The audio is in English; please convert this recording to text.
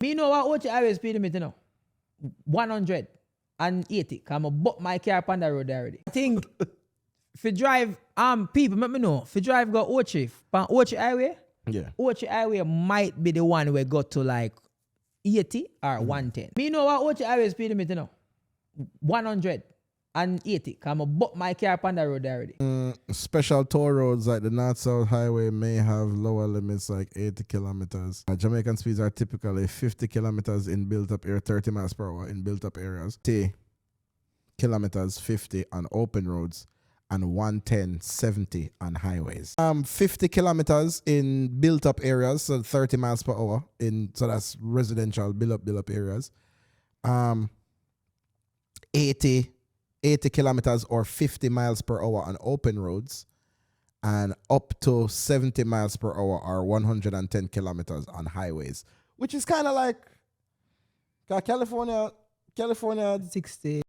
Me know what Ochi highway speed limit, you know? 180. Cause I bought my car on the road already. I think if you drive, people let me know. If you drive go Ochi, on Ochi highway, Yeah. Ochi highway might be the one where go to like 80 or 110. Me know what Ochi highway speed limit, you know? 180. Cause I bought my car on the road already. Special toll roads like the North-South Highway may have lower limits like 80 kilometers. Jamaican speeds are typically 50 kilometers in built-up area, 30 miles per hour in built-up areas, 80 kilometers 50 on open roads, and 110, 70 on highways. 50 kilometers in built-up areas, so 30 miles per hour so that's residential built-up areas. 80 kilometers or 50 miles per hour on open roads, and up to 70 miles per hour or 110 kilometers on highways, which is kind of like California 60.